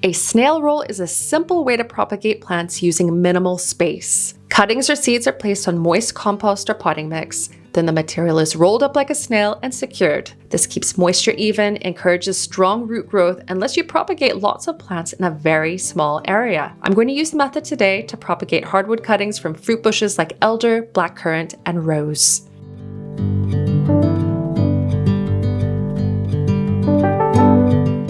A snail roll is a simple way to propagate plants using minimal space. Cuttings or seeds are placed on moist compost or potting mix. Then the material is rolled up like a snail and secured. This keeps moisture even, encourages strong root growth, and lets you propagate lots of plants in a very small area. I'm going to use the method today to propagate hardwood cuttings from fruit bushes like elder, blackcurrant, and rose.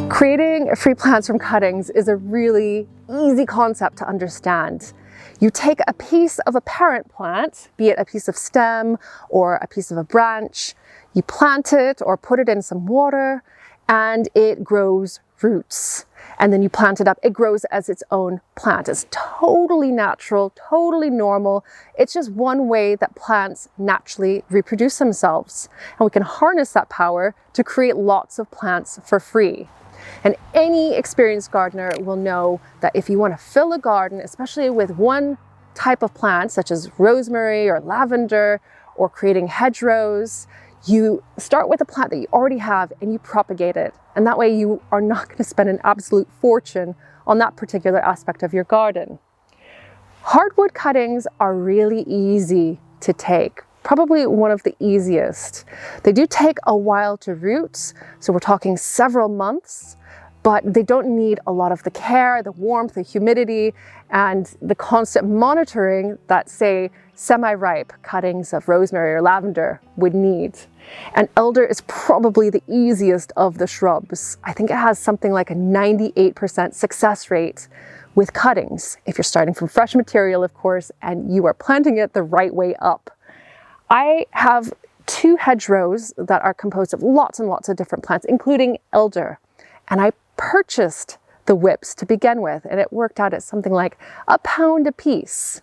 Creating free plants from cuttings is a really easy concept to understand. You take a piece of a parent plant, be it a piece of stem or a piece of a branch, you plant it or put it in some water, and it grows roots. And then you plant it up, it grows as its own plant. It's totally natural, totally normal. It's just one way that plants naturally reproduce themselves. And we can harness that power to create lots of plants for free. And any experienced gardener will know that if you want to fill a garden, especially with one type of plant, such as rosemary or lavender, or creating hedgerows, you start with a plant that you already have and you propagate it. And that way you are not going to spend an absolute fortune on that particular aspect of your garden. Hardwood cuttings are really easy to take. Probably one of the easiest. They do take a while to root, so we're talking several months, but they don't need a lot of the care, the warmth, the humidity, and the constant monitoring that, say, semi-ripe cuttings of rosemary or lavender would need. And elder is probably the easiest of the shrubs. I think it has something like a 98% success rate with cuttings, if you're starting from fresh material, of course, and you are planting it the right way up. I have 2 hedgerows that are composed of lots and lots of different plants, including elder. And I purchased the whips to begin with, and it worked out at something like £1 a piece.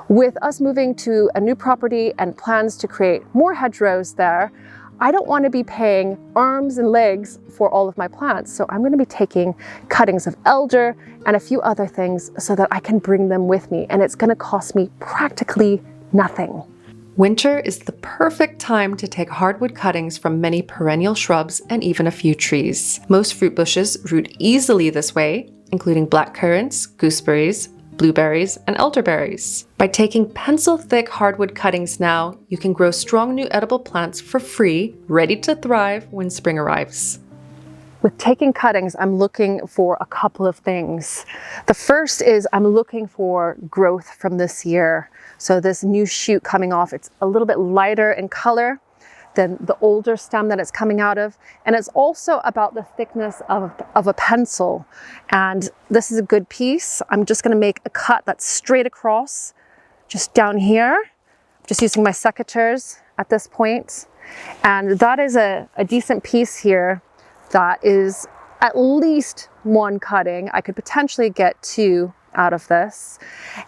With us moving to a new property and plans to create more hedgerows there, I don't want to be paying arms and legs for all of my plants. So I'm going to be taking cuttings of elder and a few other things so that I can bring them with me. And it's going to cost me practically nothing. Winter is the perfect time to take hardwood cuttings from many perennial shrubs and even a few trees. Most fruit bushes root easily this way, including blackcurrants, gooseberries, blueberries, and elderberries. By taking pencil-thick hardwood cuttings now, you can grow strong new edible plants for free, ready to thrive when spring arrives. With taking cuttings, I'm looking for a couple of things. The first is I'm looking for growth from this year. So this new shoot coming off, it's a little bit lighter in color than the older stem that it's coming out of. And it's also about the thickness of a pencil. And this is a good piece. I'm just gonna make a cut that's straight across, just down here. I'm just using my secateurs at this point. And that is a decent piece here. That is at least 1 cutting. I could potentially get 2 out of this.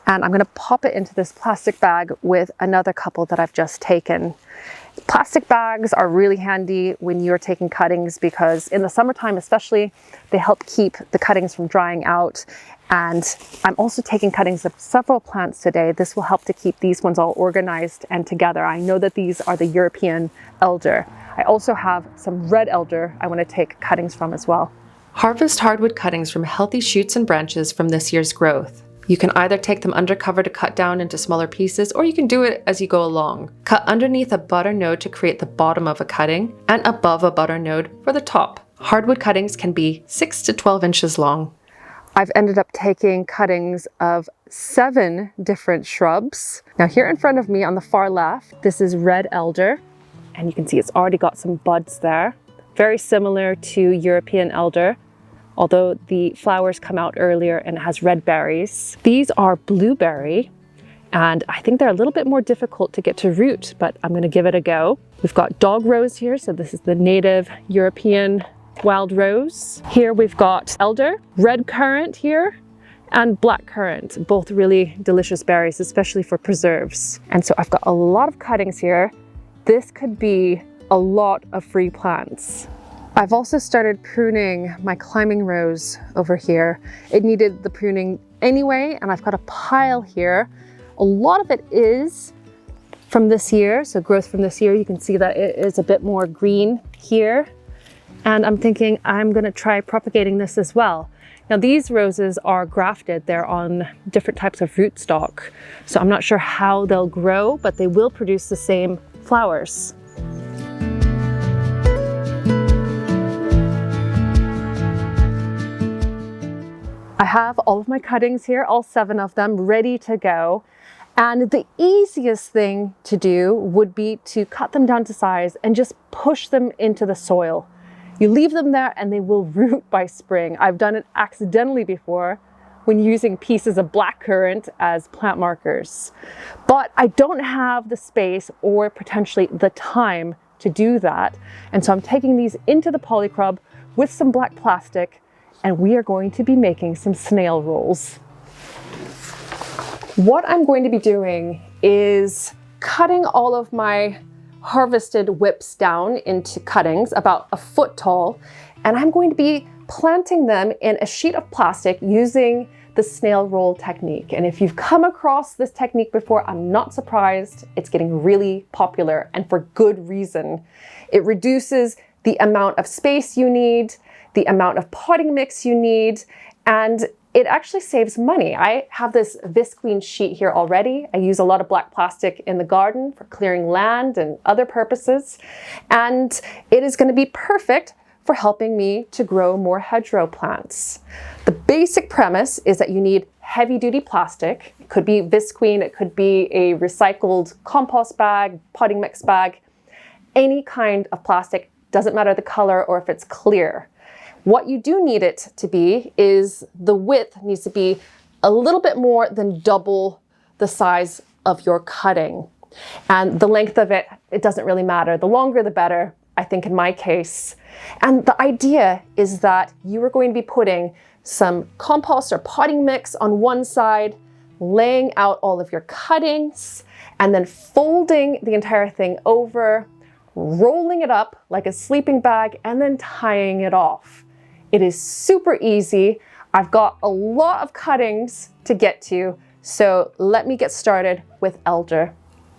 And I'm going to pop it into this plastic bag with another couple that I've just taken. Plastic bags are really handy when you're taking cuttings because in the summertime especially, they help keep the cuttings from drying out. And I'm also taking cuttings of several plants today. This will help to keep these ones all organized and together. I know that these are the European elder. I also have some red elder I want to take cuttings from as well. Harvest hardwood cuttings from healthy shoots and branches from this year's growth. You can either take them undercover to cut down into smaller pieces, or you can do it as you go along. Cut underneath a butter node to create the bottom of a cutting, and above a butter node for the top. Hardwood cuttings can be 6 to 12 inches long. I've ended up taking cuttings of 7 different shrubs. Now here in front of me on the far left, this is red elder. And you can see it's already got some buds there. Very similar to European elder, although the flowers come out earlier and it has red berries. These are blueberry, and I think they're a little bit more difficult to get to root, but I'm gonna give it a go. We've got dog rose here, so this is the native European wild rose. Here we've got elder, red currant here, and blackcurrant, both really delicious berries, especially for preserves. And so I've got a lot of cuttings here. This could be a lot of free plants. I've also started pruning my climbing rose over here. It needed the pruning anyway, and I've got a pile here. A lot of it is from this year, so growth from this year. You can see that it is a bit more green here. And I'm thinking I'm gonna try propagating this as well. Now these roses are grafted, they're on different types of rootstock. So I'm not sure how they'll grow, but they will produce the same flowers. I have all of my cuttings here, all 7 of them, ready to go. And the easiest thing to do would be to cut them down to size and just push them into the soil. You leave them there and they will root by spring. I've done it accidentally before when using pieces of blackcurrant as plant markers. But I don't have the space or potentially the time to do that. And so I'm taking these into the polycrub with some black plastic, and we are going to be making some snail rolls. What I'm going to be doing is cutting all of my harvested whips down into cuttings about a foot tall, and I'm going to be planting them in a sheet of plastic using the snail roll technique. And if you've come across this technique before, I'm not surprised. It's getting really popular, and for good reason. It reduces the amount of space you need, the amount of potting mix you need, and it actually saves money. I have this visqueen sheet here already. I use a lot of black plastic in the garden for clearing land and other purposes. And it is going to be perfect for helping me to grow more hedgerow plants. The basic premise is that you need heavy-duty plastic. It could be visqueen, it could be a recycled compost bag, potting mix bag, any kind of plastic, doesn't matter the color or if it's clear. What you do need it to be is the width needs to be a little bit more than double the size of your cutting. And the length of it, it doesn't really matter. The longer the better, I think in my case. And the idea is that you are going to be putting some compost or potting mix on one side, laying out all of your cuttings, and then folding the entire thing over, rolling it up like a sleeping bag, and then tying it off. It is super easy. I've got a lot of cuttings to get to, so let me get started with elder.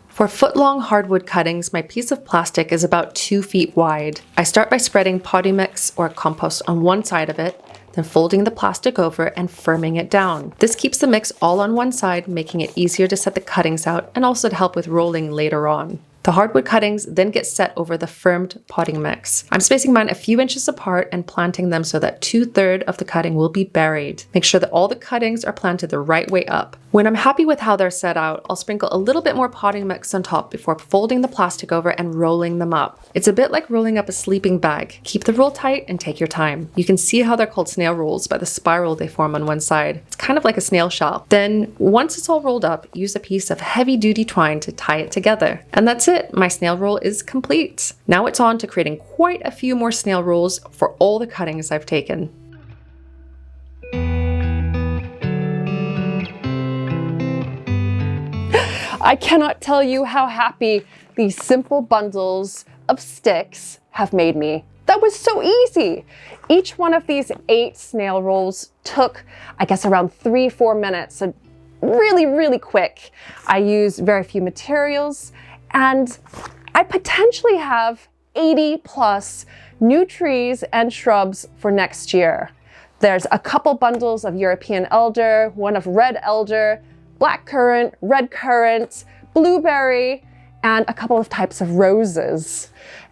For foot-long hardwood cuttings, my piece of plastic is about 2 feet wide. I start by spreading potting mix or compost on one side of it, then folding the plastic over and firming it down. This keeps the mix all on one side, making it easier to set the cuttings out and also to help with rolling later on. The hardwood cuttings then get set over the firmed potting mix. I'm spacing mine a few inches apart and planting them so that 2/3 of the cutting will be buried. Make sure that all the cuttings are planted the right way up. When I'm happy with how they're set out, I'll sprinkle a little bit more potting mix on top before folding the plastic over and rolling them up. It's a bit like rolling up a sleeping bag. Keep the roll tight and take your time. You can see how they're called snail rolls by the spiral they form on one side. It's kind of like a snail shell. Then, once it's all rolled up, use a piece of heavy-duty twine to tie it together. And that's it. My snail roll is complete. Now it's on to creating quite a few more snail rolls for all the cuttings I've taken. I cannot tell you how happy these simple bundles of sticks have made me. That was so easy. Each one of these 8 snail rolls took, I guess, around 3-4 minutes. So really, really quick. I used very few materials, and I potentially have 80+ new trees and shrubs for next year. There's a couple bundles of European elder, one of red elder, blackcurrant, red currant, blueberry, and a couple of types of roses.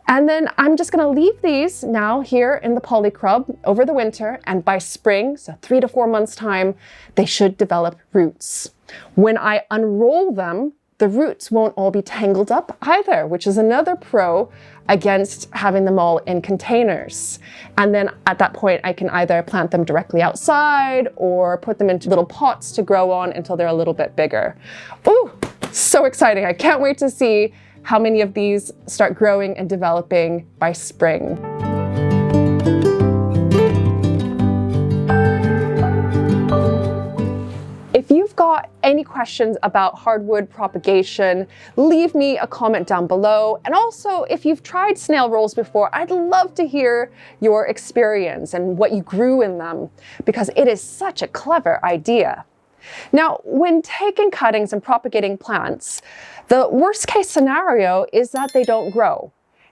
And then I'm just gonna leave these now here in the polycrub over the winter, and by spring, so 3 to 4 months time, they should develop roots. When I unroll them, the roots won't all be tangled up either, which is another pro against having them all in containers. And then at that point, I can either plant them directly outside or put them into little pots to grow on until they're a little bit bigger. Ooh, so exciting. I can't wait to see how many of these start growing and developing by spring. If you've got any questions about hardwood propagation, leave me a comment down below. And also, if you've tried snail rolls before, I'd love to hear your experience and what you grew in them, because it is such a clever idea. Now, when taking cuttings and propagating plants, the worst case scenario is that they don't grow.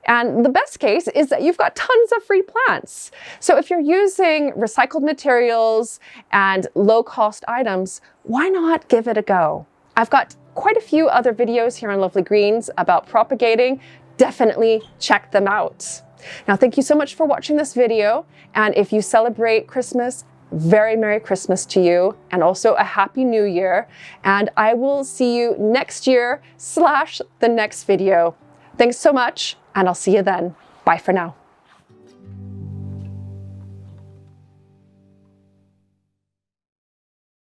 And the best case is that you've got tons of free plants. So if you're using recycled materials and low-cost items, why not give it a go? I've got quite a few other videos here on Lovely Greens about propagating. Definitely check them out. Now, thank you so much for watching this video. And if you celebrate Christmas, very Merry Christmas to you, and also a Happy New Year. And I will see you next year / the next video. Thanks so much, and I'll see you then. Bye for now.